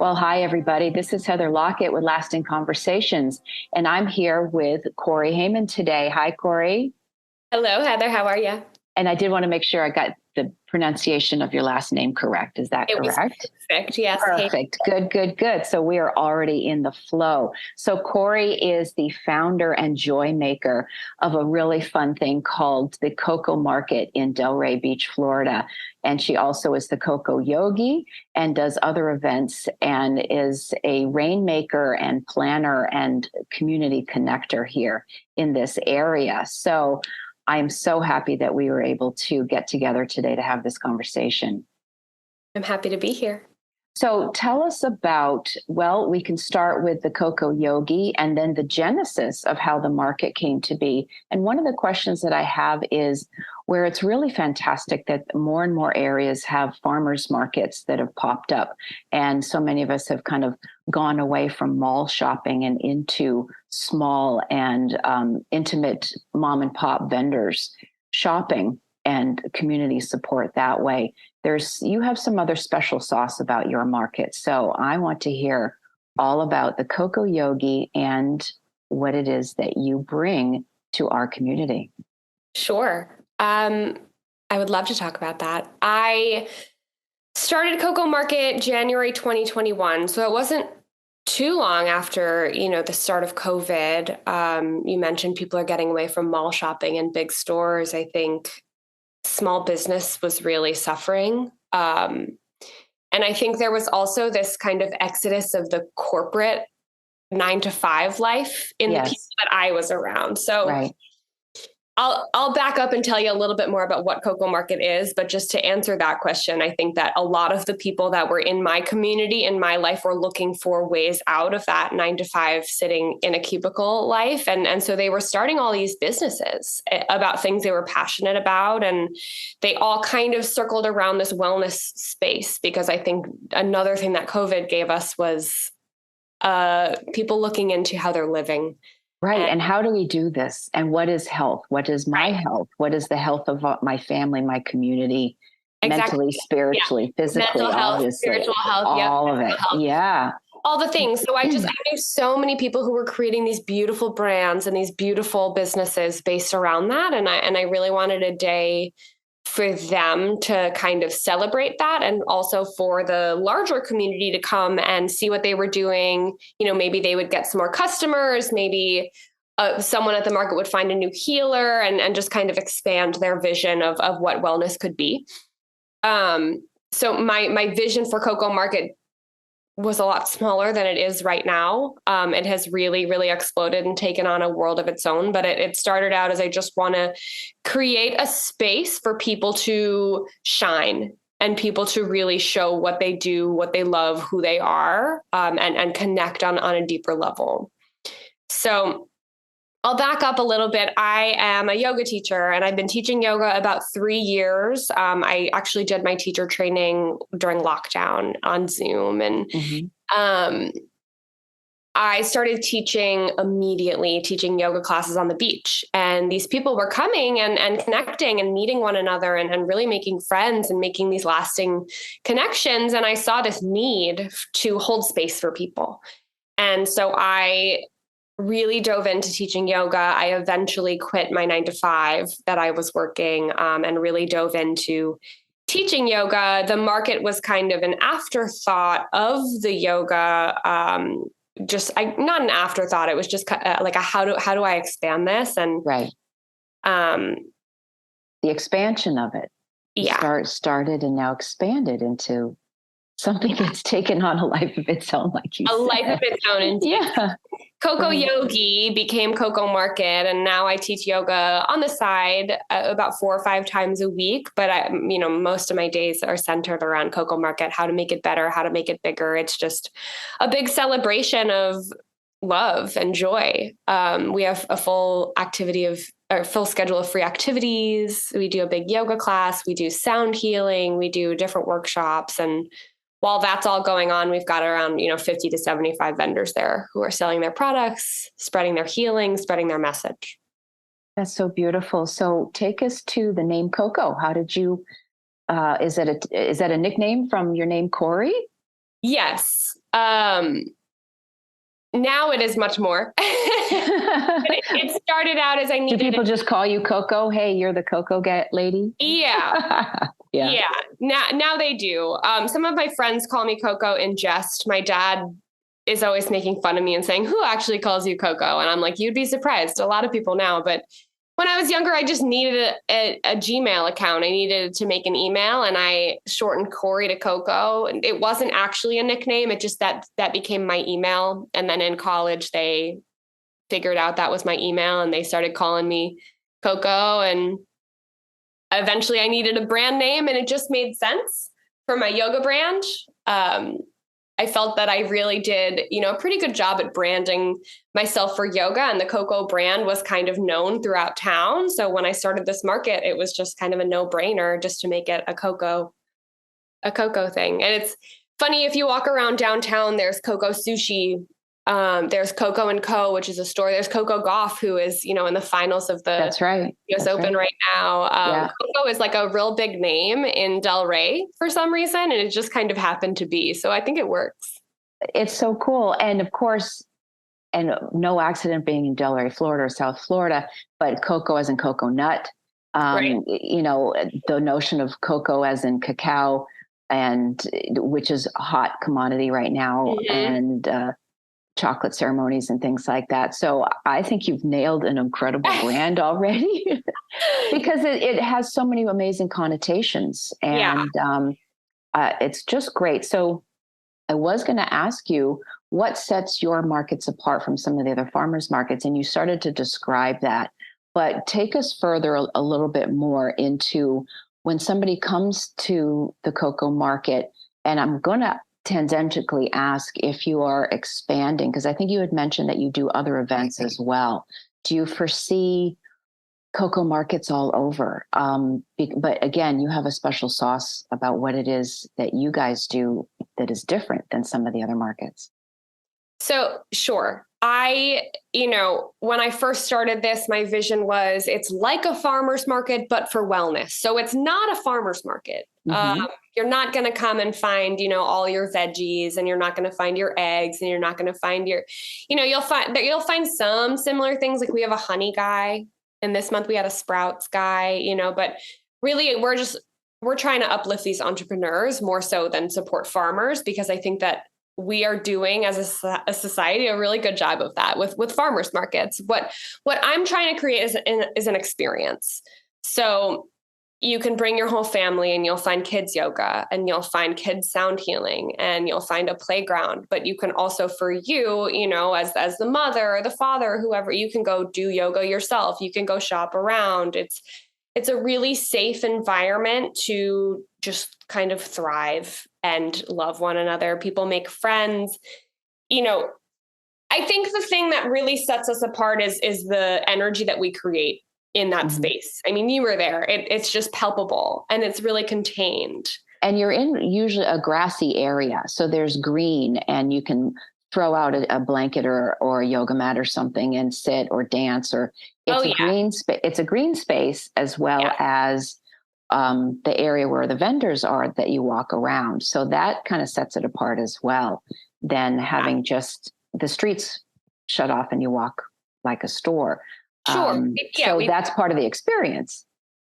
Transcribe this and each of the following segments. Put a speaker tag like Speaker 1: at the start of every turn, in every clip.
Speaker 1: Well, hi, everybody. This is Heather Lockett with Lasting Conversations, and I'm here with Corey Heyman today. Hi, Corey.
Speaker 2: Hello, Heather. How are you?
Speaker 1: And I did want to make sure I got the pronunciation of your last name correct. Is that
Speaker 2: It was
Speaker 1: correct?
Speaker 2: perfect. Yes.
Speaker 1: Perfect. Good, good, good. So we are already in the flow. So Corey is the founder and joy maker of a really fun thing called the CocoMarket in Delray Beach, Florida. And she also is the Coco Yogi and does other events and is a rainmaker and planner and community connector here in this area. So I am so happy that we were able to get together today to have this conversation.
Speaker 2: I'm happy to be here.
Speaker 1: So tell us about, well, we can start with the Coco Yogi and then the genesis of how the market came to be. And one of the questions that I have is where it's really fantastic that more and more areas have farmers markets that have popped up. And so many of us have kind of gone away from mall shopping and into small and intimate mom and pop vendors shopping and community support that way. You have some other special sauce about your market. So I want to hear all about the Coco Yogi and what it is that you bring to our community.
Speaker 2: Sure. I would love to talk about that. I started CocoMarket January 2021. So it wasn't too long after, the start of COVID. You mentioned people are getting away from mall shopping and big stores. I think small business was really suffering. And I think there was also this kind of exodus of the corporate 9-to-5 life in the people that I was around. So
Speaker 1: right.
Speaker 2: I'll back up and tell you a little bit more about what CocoMarket is, but just to answer that question, I think that a lot of the people that were in my community, in my life, were looking for ways out of that 9-to-5 sitting in a cubicle life. And so they were starting all these businesses about things they were passionate about. And they all kind of circled around this wellness space, because I think another thing that COVID gave us was people looking into how they're living.
Speaker 1: Right. And how do we do this? And what is health? What is my health? What is the health of my family, my community, mentally, spiritually, physically,
Speaker 2: mental health,
Speaker 1: obviously,
Speaker 2: spiritual health,
Speaker 1: all of it.
Speaker 2: Health.
Speaker 1: Yeah.
Speaker 2: All the things. So I knew so many people who were creating these beautiful brands and these beautiful businesses based around that. And I really wanted a day for them to kind of celebrate that, and also for the larger community to come and see what they were doing. Maybe they would get some more customers, maybe someone at the market would find a new healer, and just kind of expand their vision of what wellness could be. So my vision for CocoMarket was a lot smaller than it is right now. It has really, really exploded and taken on a world of its own. But it started out as I just want to create a space for people to shine and people to really show what they do, what they love, who they are, and connect on a deeper level. So I'll back up a little bit. I am a yoga teacher, and I've been teaching yoga about 3 years. I actually did my teacher training during lockdown on Zoom, and I started teaching yoga classes on the beach. And these people were coming and connecting and meeting one another and really making friends and making these lasting connections. And I saw this need to hold space for people. And so I really dove into teaching yoga. I eventually quit my 9-to-5 that I was working, and really dove into teaching yoga. The market was kind of an afterthought of the yoga. Not an afterthought. It was just like how do I expand this? And
Speaker 1: right. The expansion of it. Started and now expanded into something that's taken on a life of its own, like you said.
Speaker 2: A life of its own, indeed. Yeah. Coco Yogi became CocoMarket, and now I teach yoga on the side about 4 or 5 times a week. But most of my days are centered around CocoMarket, how to make it better, how to make it bigger. It's just a big celebration of love and joy. We have a full schedule of free activities. We do a big yoga class. We do sound healing. We do different workshops, and while that's all going on, we've got around 50 to 75 vendors there who are selling their products, spreading their healing, spreading their message.
Speaker 1: That's so beautiful. So take us to the name Coco. How did you? Is that a nickname from your name, Corey?
Speaker 2: Yes. Now it is much more. It started out as I needed.
Speaker 1: Do people just call you Coco? Hey, you're the Coco lady?
Speaker 2: Yeah. Yeah. Now they do. Some of my friends call me Coco in jest. My dad is always making fun of me and saying, who actually calls you Coco? And I'm like, you'd be surprised. A lot of people now. But when I was younger, I just needed a Gmail account. I needed to make an email, and I shortened Corey to Coco. And it wasn't actually a nickname. It just that became my email. And then in college, they figured out that was my email, and they started calling me Coco. And eventually I needed a brand name, and it just made sense for my yoga brand. I felt that I really did, a pretty good job at branding myself for yoga, and the Coco brand was kind of known throughout town. So when I started this market, it was just kind of a no-brainer just to make it a Coco thing. And it's funny, if you walk around downtown, there's Coco Sushi. There's Coco and Co, which is a store. There's Coco Golf, who is, in the finals of the
Speaker 1: That's right.
Speaker 2: US Open right now. Coco is like a real big name in Delray for some reason, and it just kind of happened to be. So I think it works.
Speaker 1: It's so cool. And of course, and no accident being in Delray, Florida or South Florida, but Coco as in cocoa nut.
Speaker 2: Right.
Speaker 1: The notion of cocoa as in cacao, and which is a hot commodity right now. Mm-hmm. And chocolate ceremonies and things like that. So I think you've nailed an incredible brand already because it has so many amazing connotations, and it's just great. So I was going to ask you, what sets your markets apart from some of the other farmers markets? And you started to describe that, but take us further a little bit more into when somebody comes to the Coco Market, and I'm going to tangentially ask if you are expanding, because I think you had mentioned that you do other events as well. Do you foresee Coco Markets all over? But again, you have a special sauce about what it is that you guys do that is different than some of the other markets.
Speaker 2: So sure. When I first started this, my vision was it's like a farmer's market, but for wellness. So it's not a farmer's market. Mm-hmm. You're not going to come and find, all your veggies, and you're not going to find your eggs, and you're not going to find your, you'll find some similar things. Like we have a honey guy, and this month we had a sprouts guy, but really we're trying to uplift these entrepreneurs more so than support farmers, because I think that we are doing as a society a really good job of that with farmers markets. What I'm trying to create is an experience. So you can bring your whole family, and you'll find kids yoga, and you'll find kids sound healing, and you'll find a playground. But you can also, for you, as the mother or the father, whoever, you can go do yoga yourself. You can go shop around. It's a really safe environment to just kind of thrive and love one another. People make friends. I think the thing that really sets us apart is the energy that we create in that mm-hmm. space. I mean, you were there. It's just palpable, and it's really contained.
Speaker 1: And you're in usually a grassy area. So there's green, and you can throw out a blanket or a yoga mat or something and sit or dance, or it's a green space as well as the area where the vendors are that you walk around. So that kind of sets it apart as well than having just the streets shut off and you walk like a store.
Speaker 2: Sure.
Speaker 1: So that's part of the experience.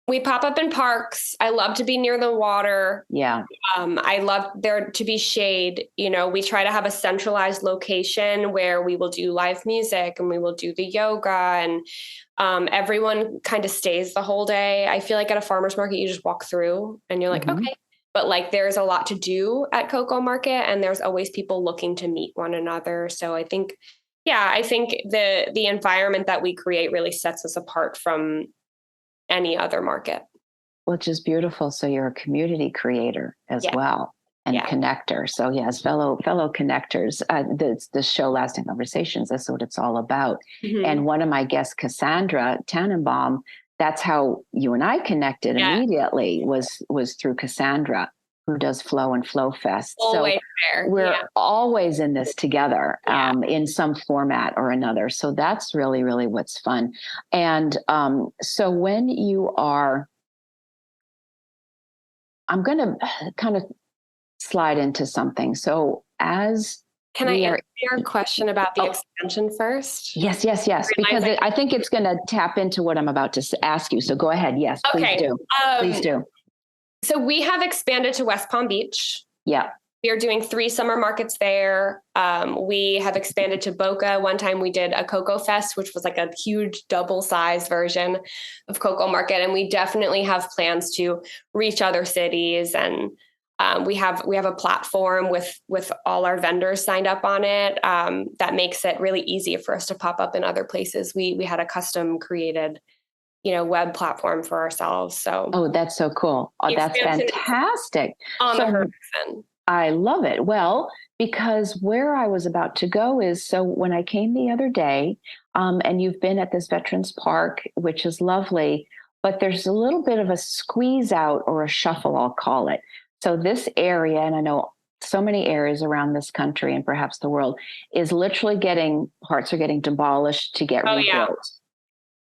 Speaker 2: We pop up in parks. I love to be near the water.
Speaker 1: Yeah.
Speaker 2: I love there to be shade. We try to have a centralized location where we will do live music, and we will do the yoga, and everyone kind of stays the whole day. I feel like at a farmer's market, you just walk through and you're like, mm-hmm. okay. But like there's a lot to do at Coco Market, and there's always people looking to meet one another. So I think the environment that we create really sets us apart from any other market.
Speaker 1: Which is beautiful. So you're a community creator as well, and connector. So yes, fellow connectors. The show Lasting Conversations, that's what it's all about. Mm-hmm. And one of my guests, Cassandra Tannenbaum, that's how you and I connected immediately was through Cassandra, who does Flow and Flow Fest.
Speaker 2: Always
Speaker 1: so
Speaker 2: there.
Speaker 1: We're always in this together in some format or another. So that's really, really what's fun. And so when you are, I'm going to kind of slide into something. So as
Speaker 2: Can I answer your question about the expansion first?
Speaker 1: Yes, because I think it's going to tap into what I'm about to ask you. So go ahead. Yes, please do. Please do.
Speaker 2: So we have expanded to West Palm Beach.
Speaker 1: Yeah.
Speaker 2: We are doing 3 summer markets there. We have expanded to Boca. One time we did a Coco Fest, which was like a huge double-sized version of CocoMarket. And we definitely have plans to reach other cities. And we have a platform with all our vendors signed up on it. That makes it really easy for us to pop up in other places. We had a custom created, web platform for ourselves. So
Speaker 1: that's so cool. Oh, that's fantastic.
Speaker 2: On the horizon.
Speaker 1: I love it. Well, because where I was about to go is, so when I came the other day, and you've been at this Veterans Park, which is lovely, but there's a little bit of a squeeze out or a shuffle, I'll call it. So this area, and I know so many areas around this country and perhaps the world, is literally parts are getting demolished to get rebuilt. Yeah.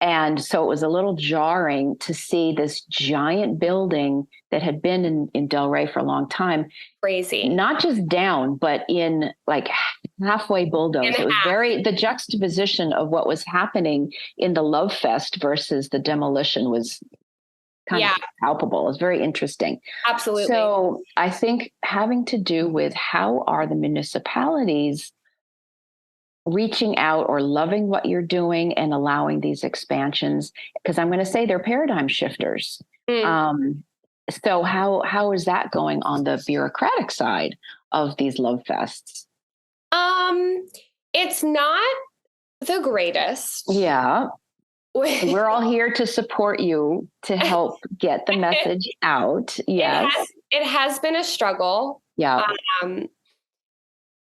Speaker 1: And so it was a little jarring to see this giant building that had been in Delray for a long time.
Speaker 2: Crazy.
Speaker 1: Not just down, but in like halfway bulldozed. It was the juxtaposition of what was happening in the Love Fest versus the demolition was kind of palpable. It was very interesting.
Speaker 2: Absolutely.
Speaker 1: So I think having to do with how are the municipalities reaching out or loving what you're doing and allowing these expansions, because I'm going to say they're paradigm shifters. So how is that going on the bureaucratic side of these Love Fests?
Speaker 2: It's not the greatest.
Speaker 1: Yeah. We're all here to support you to help get the message out. Yes.
Speaker 2: It has been a struggle.
Speaker 1: Yeah.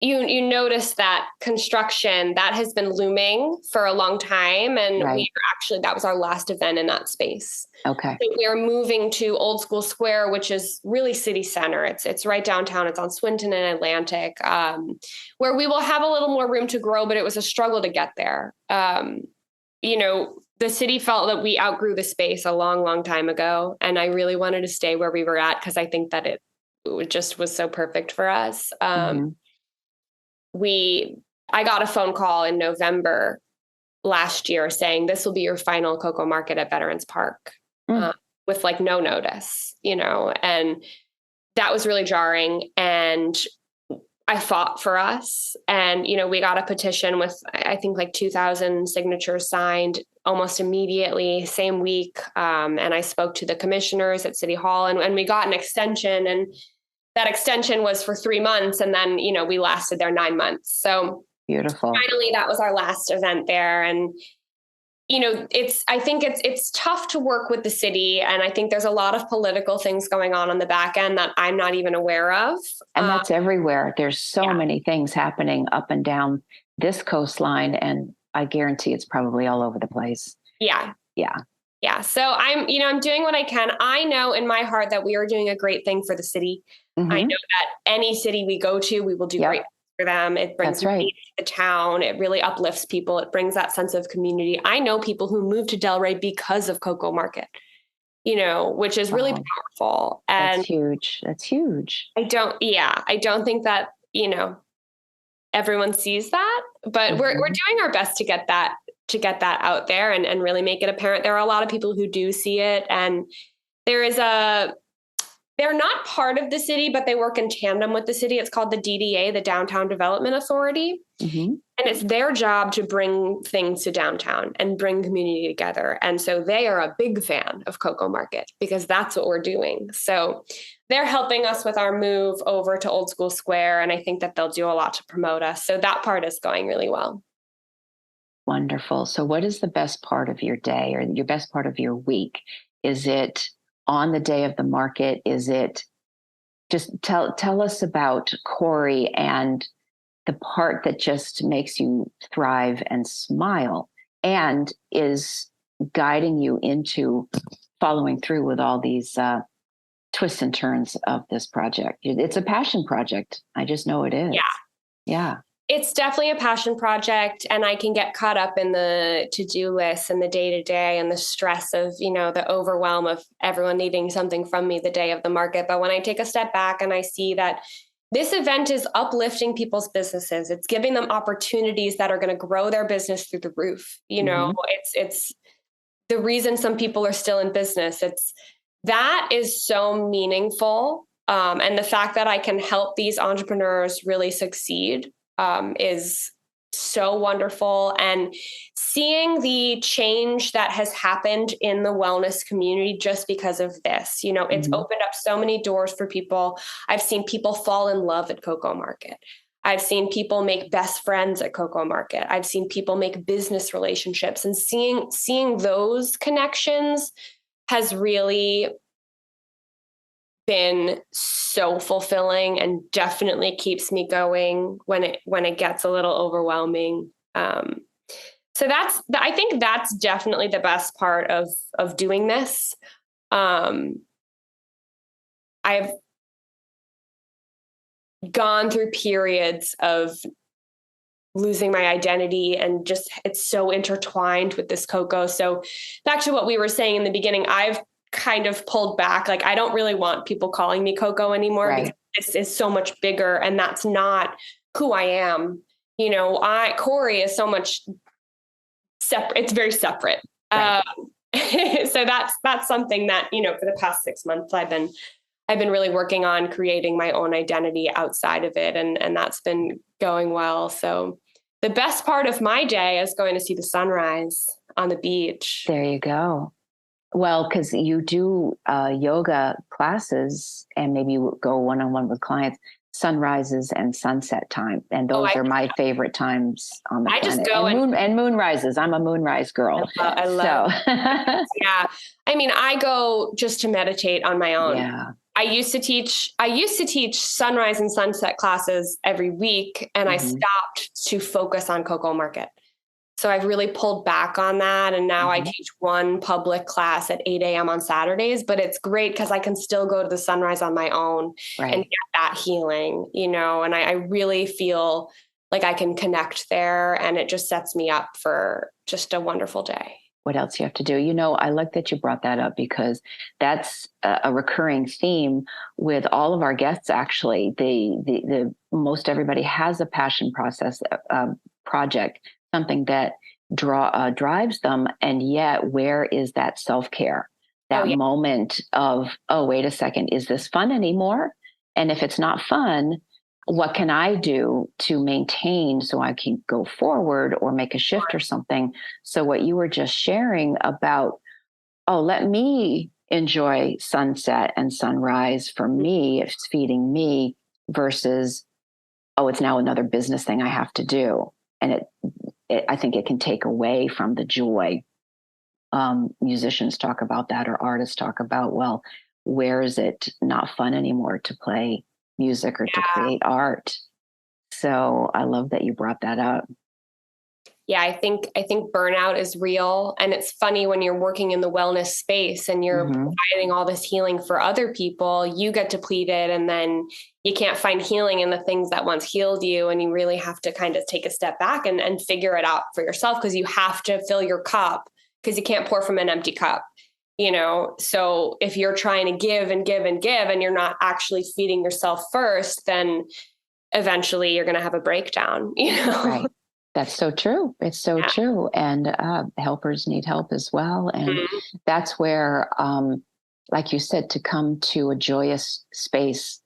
Speaker 2: You notice that construction that has been looming for a long time. And that was our last event in that space.
Speaker 1: Okay.
Speaker 2: So we are moving to Old School Square, which is really city center. It's right downtown. It's on Swinton and Atlantic, where we will have a little more room to grow, but it was a struggle to get there. The city felt that we outgrew the space a long, long time ago. And I really wanted to stay where we were at because I think that it just was so perfect for us. I got a phone call in November last year saying this will be your final CocoMarket at Veterans Park, with like no notice, and that was really jarring. And I fought for us, and we got a petition with I think like 2,000 signatures signed almost immediately, same week. And I spoke to the commissioners at City Hall, and we got an extension, and that extension was for 3 months. And then, we lasted there 9 months. So
Speaker 1: beautiful.
Speaker 2: Finally, that was our last event there. And, I think it's tough to work with the city. And I think there's a lot of political things going on the back end that I'm not even aware of.
Speaker 1: And that's everywhere. There's so many things happening up and down this coastline. And I guarantee it's probably all over the place.
Speaker 2: Yeah.
Speaker 1: Yeah.
Speaker 2: Yeah. So I'm doing what I can. I know in my heart that we are doing a great thing for the city. Mm-hmm. I know that any city we go to, we will do great for them. It brings me to the town. It really uplifts people. It brings that sense of community. I know people who moved to Delray because of CocoMarket, which is really powerful. And
Speaker 1: that's huge. That's huge.
Speaker 2: I don't think that, everyone sees that, but we're doing our best to get that out there and really make it apparent. There are a lot of people who do see it, and they're not part of the city, but they work in tandem with the city. It's called the DDA, the Downtown Development Authority. Mm-hmm. And it's their job to bring things to downtown and bring community together. And so they are a big fan of CocoMarket because that's what we're doing. So they're helping us with our move over to Old School Square. And I think that they'll do a lot to promote us. So that part is going really well.
Speaker 1: Wonderful. So what is the best part of your day or your best part of your week? Is it on the day of the market? Is it just tell us about Corey and the part that just makes you thrive and smile and is guiding you into following through with all these twists and turns of this project. It's a passion project. I just know it is. Yeah.
Speaker 2: It's definitely a passion project, and I can get caught up in the to-do list and the day-to-day and the stress of, the overwhelm of everyone needing something from me the day of the market. But when I take a step back and I see that, this event is uplifting people's businesses. It's giving them opportunities that are going to grow their business through the roof. You know, it's the reason some people are still in business. That is so meaningful. And the fact that I can help these entrepreneurs really succeed is so wonderful. And seeing the change that has happened in the wellness community just because of this, you know, it's opened up so many doors for people. I've seen people fall in love at CocoMarket. I've seen people make best friends at CocoMarket. I've seen people make business relationships, and seeing those connections has really been so fulfilling and definitely keeps me going when it gets a little overwhelming. So I think that's definitely the best part of doing this. I've gone through periods of losing my identity, and just it's so intertwined with this Coco. So back to what we were saying in the beginning, I've kind of pulled back. Like, I don't really want people calling me Coco anymore, right, because this is so much bigger, and that's not who I am. You know, Corey is so much separate. It's very separate. Right. So that's something that, you know, for the past 6 months, I've been really working on creating my own identity outside of it. And that's been going well. So the best part of my day is going to see the sunrise on the beach.
Speaker 1: There you go. Well, because you do yoga classes, and maybe you go one-on-one with clients, sunrises and sunset time. And those are my favorite times on the planet. Just go and moonrises. I'm a moonrise girl.
Speaker 2: I love Yeah. I mean, I go just to meditate on my own.
Speaker 1: Yeah.
Speaker 2: I used to teach sunrise and sunset classes every week, and I stopped to focus on CocoMarket. So I've really pulled back on that. And now I teach one public class at 8 a.m. on Saturdays, but it's great because I can still go to the sunrise on my own and get that healing, you know, and I really feel like I can connect there, and it just sets me up for just a wonderful day.
Speaker 1: What else you have to do? You know, I like that you brought that up, because that's a recurring theme with all of our guests. Actually, the most everybody has a passion project, something that drives them, and yet where is that self-care? That moment of, oh, wait a second, is this fun anymore? And if it's not fun, what can I do to maintain so I can go forward or make a shift or something? So what you were just sharing about, oh, let me enjoy sunset and sunrise for me, it's feeding me, versus, oh, it's now another business thing I have to do. And I think it can take away from the joy. Musicians talk about that, or artists talk about, well, where is it not fun anymore to play music or to create art? So I love that you brought that up.
Speaker 2: Yeah, I think burnout is real. And it's funny, when you're working in the wellness space and you're providing all this healing for other people, you get depleted, and then you can't find healing in the things that once healed you. And you really have to kind of take a step back and figure it out for yourself, because you have to fill your cup, because you can't pour from an empty cup, you know? So if you're trying to give and give and give, and you're not actually feeding yourself first, then eventually you're going to have a breakdown, you know?
Speaker 1: Right. That's so true. It's so true. And helpers need help as well. And that's where, like you said, to come to a joyous space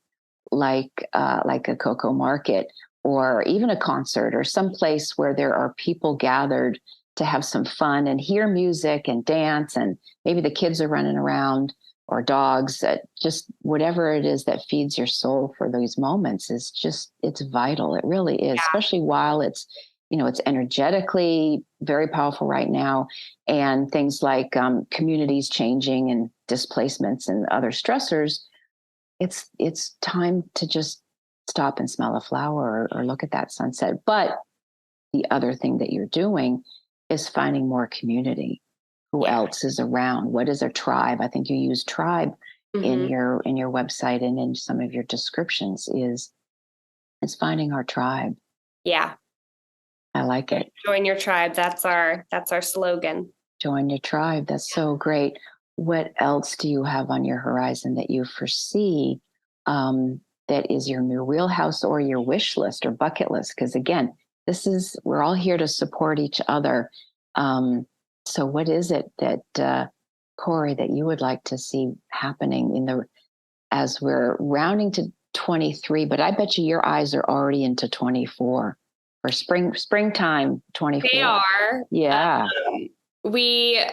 Speaker 1: like a CocoMarket, or even a concert, or some place where there are people gathered to have some fun and hear music and dance, and maybe the kids are running around, or dogs, just whatever it is that feeds your soul for those moments it's vital. It really is, especially while it's, you know, it's energetically very powerful right now. And things like communities changing and displacements and other stressors, it's time to just stop and smell a flower, or look at that sunset. But the other thing that you're doing is finding more community. Who else is around? What is a tribe? I think you use tribe in your website and in some of your descriptions. It's finding our tribe.
Speaker 2: Yeah.
Speaker 1: I like it.
Speaker 2: Join your tribe. That's our slogan.
Speaker 1: Join your tribe. That's so great. What else do you have on your horizon that you foresee that is your new wheelhouse or your wish list or bucket list. Because again, we're all here to support each other. So what is it that, Corey, that you would like to see happening as we're rounding to 23, but I bet you your eyes are already into 24 or springtime 24.
Speaker 2: They are.
Speaker 1: Yeah.
Speaker 2: We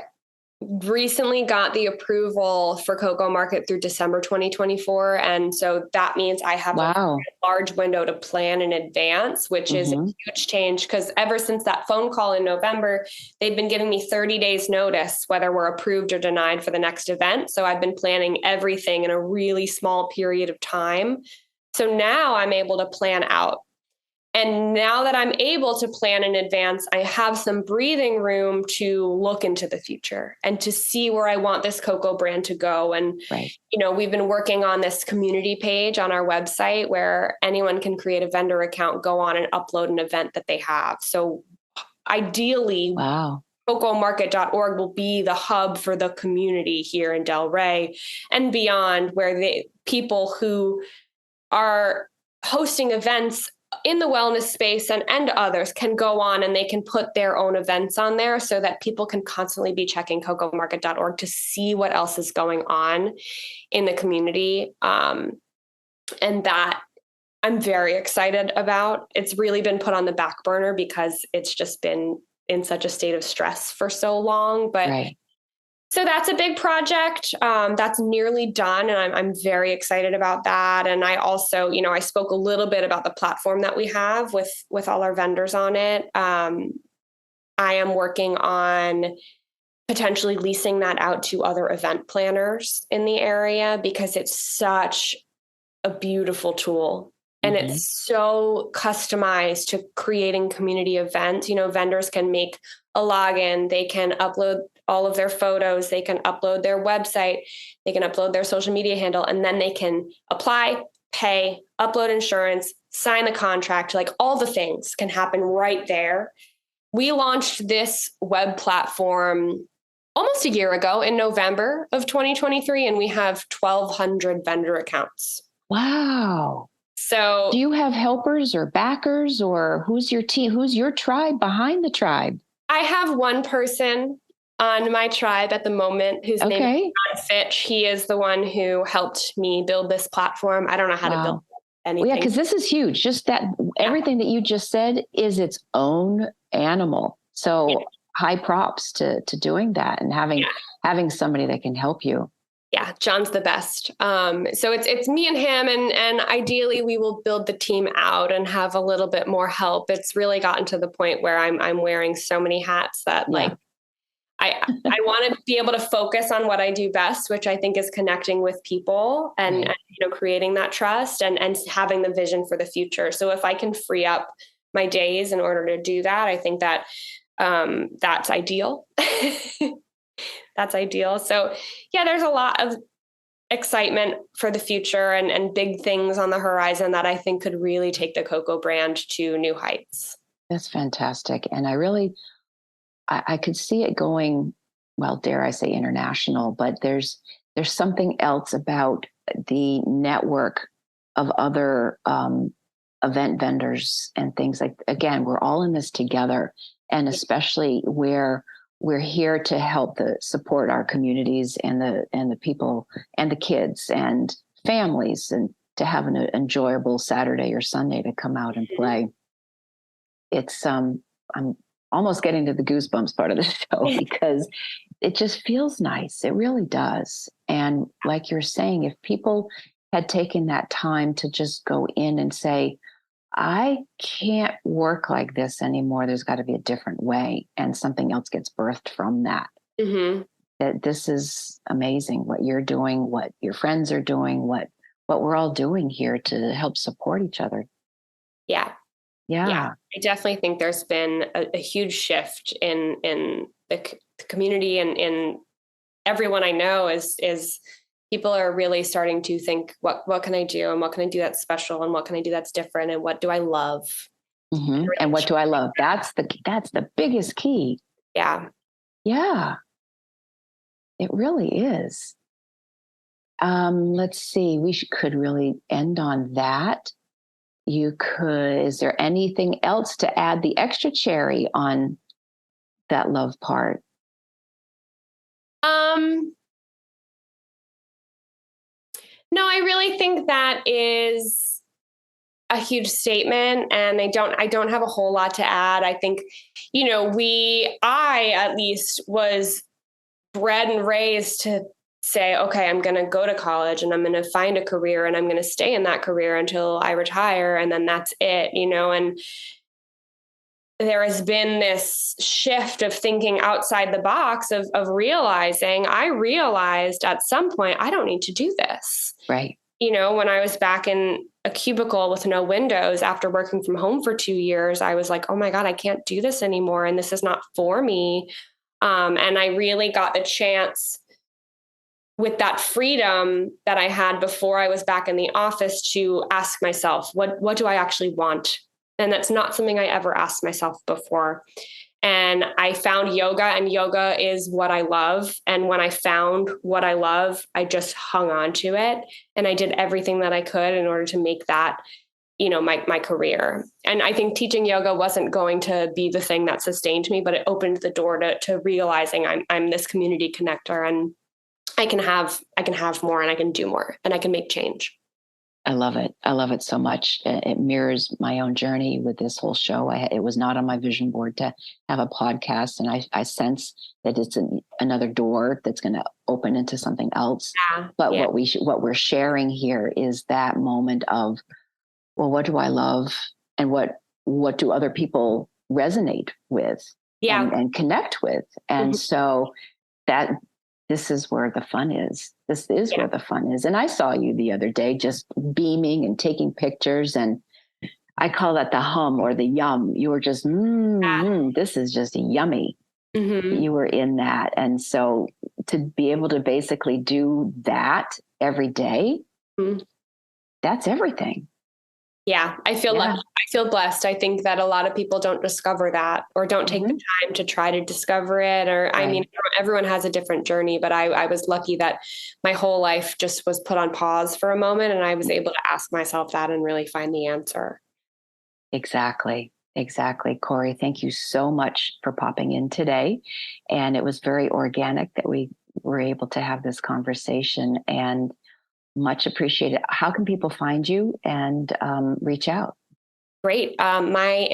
Speaker 2: recently got the approval for CocoMarket through December 2024. And so that means I have a large window to plan in advance, which is a huge change because ever since that phone call in November, they've been giving me 30 days notice, whether we're approved or denied for the next event. So I've been planning everything in a really small period of time. So now I'm able to plan out. And now that I'm able to plan in advance, I have some breathing room to look into the future and to see where I want this Coco brand to go. And, we've been working on this community page on our website where anyone can create a vendor account, go on and upload an event that they have. So ideally, CocoMarket.org will be the hub for the community here in Delray and beyond, where people who are hosting events in the wellness space and others can go on and they can put their own events on there so that people can constantly be checking CocoMarket.org to see what else is going on in the community. And that I'm very excited about. It's really been put on the back burner because it's just been in such a state of stress for so long. But so that's a big project that's nearly done. And I'm very excited about that. And I also, I spoke a little bit about the platform that we have with all our vendors on it. I am working on potentially leasing that out to other event planners in the area because it's such a beautiful tool. And it's so customized to creating community events. Vendors can make a login, they can upload all of their photos, they can upload their website, they can upload their social media handle, and then they can apply, pay, upload insurance, sign the contract, like all the things can happen right there. We launched this web platform almost a year ago in November of 2023, and we have 1,200 vendor accounts.
Speaker 1: Wow.
Speaker 2: So
Speaker 1: do you have helpers or backers, or who's your team? Who's your tribe behind the tribe?
Speaker 2: I have one person on my tribe at the moment whose name is John Fitch. He is the one who helped me build this platform. I don't know how to build anything.
Speaker 1: Well, yeah, because this is huge. Just that everything that you just said is its own animal. So high props to doing that and having somebody that can help you.
Speaker 2: Yeah, John's the best. So it's me and him, and ideally we will build the team out and have a little bit more help. It's really gotten to the point where I'm wearing so many hats that I want to be able to focus on what I do best, which I think is connecting with people and creating that trust and having the vision for the future. So if I can free up my days in order to do that, I think that that's ideal. That's ideal. So there's a lot of excitement for the future and big things on the horizon that I think could really take the Coco brand to new heights.
Speaker 1: That's fantastic. And I could see it going, well, dare I say international, but there's something else about the network of other event vendors and things like, again, we're all in this together. And especially where we're here to help support our communities and the people and the kids and families, and to have an enjoyable Saturday or Sunday to come out and play. It's I'm almost getting to the goosebumps part of the show because it just feels nice. It really does. And like you're saying, if people had taken that time to just go in and say, I can't work like this anymore. There's got to be a different way. And something else gets birthed from that. That this is amazing what you're doing, what your friends are doing, what we're all doing here to help support each other. Yeah.
Speaker 2: I definitely think there's been a huge shift in the community and in everyone I know is people are really starting to think, what can I do? And what can I do that's special? And what can I do that's different? And what do I love?
Speaker 1: And what do I love? That's the biggest key. Yeah. It really is. Let's see. Could really end on that. Is there anything else to add the extra cherry on that love part?
Speaker 2: No, I really think that is a huge statement, and I don't have a whole lot to add. I think, I at least was bred and raised to say, okay, I'm going to go to college and I'm going to find a career and I'm going to stay in that career until I retire. And then that's it, and there has been this shift of thinking outside the box of realizing, I realized at some point, I don't need to do this.
Speaker 1: Right.
Speaker 2: When I was back in a cubicle with no windows after working from home for 2 years, I was like, oh my God, I can't do this anymore. And this is not for me. And I really got the chance with that freedom that I had before I was back in the office to ask myself, what do I actually want? And that's not something I ever asked myself before. And I found yoga, and yoga is what I love. And when I found what I love, I just hung on to it. And I did everything that I could in order to make that, my career. And I think teaching yoga wasn't going to be the thing that sustained me, but it opened the door to realizing I'm this community connector, and I can have more, and I can do more, and I can make change.
Speaker 1: I love it. I love it so much. It mirrors my own journey with this whole show. It was not on my vision board to have a podcast, and I sense that it's another door that's going to open into something else.
Speaker 2: Yeah,
Speaker 1: but
Speaker 2: yeah.
Speaker 1: what we're sharing here is that moment of, well, what do I love, and what do other people resonate with, and connect with, and so that. This is where the fun is. This is where the fun is. And I saw you the other day just beaming and taking pictures. And I call that the hum or the yum. You were just, this is just yummy. Mm-hmm. You were in that. And so to be able to basically do that every day, that's everything.
Speaker 2: Yeah, I feel lucky. I feel blessed. I think that a lot of people don't discover that, or don't take the time to try to discover it. Or, right. I mean, everyone has a different journey, but I was lucky that my whole life just was put on pause for a moment, and I was able to ask myself that and really find the answer.
Speaker 1: Exactly. Corey, thank you so much for popping in today. And it was very organic that we were able to have this conversation, and much appreciated. How can people find you and reach out?
Speaker 2: Great. My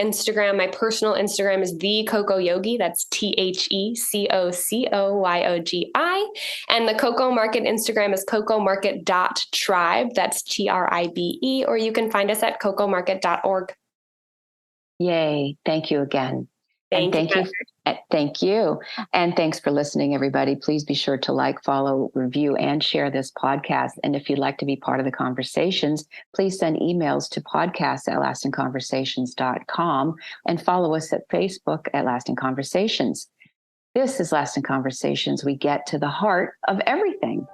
Speaker 2: personal Instagram is the Coco Yogi. That's TheCocoYogi. And the CocoMarket Instagram is CocoMarket.tribe. That's TRIBE. Or you can find us at CocoMarket.org.
Speaker 1: Yay. Thank you again.
Speaker 2: Thank you.
Speaker 1: Thank you. And thanks for listening, everybody. Please be sure to like, follow, review, and share this podcast. And if you'd like to be part of the conversations, please send emails to podcast@lastingconversations.com and follow us at Facebook at Lasting Conversations. This is Lasting Conversations. We get to the heart of everything.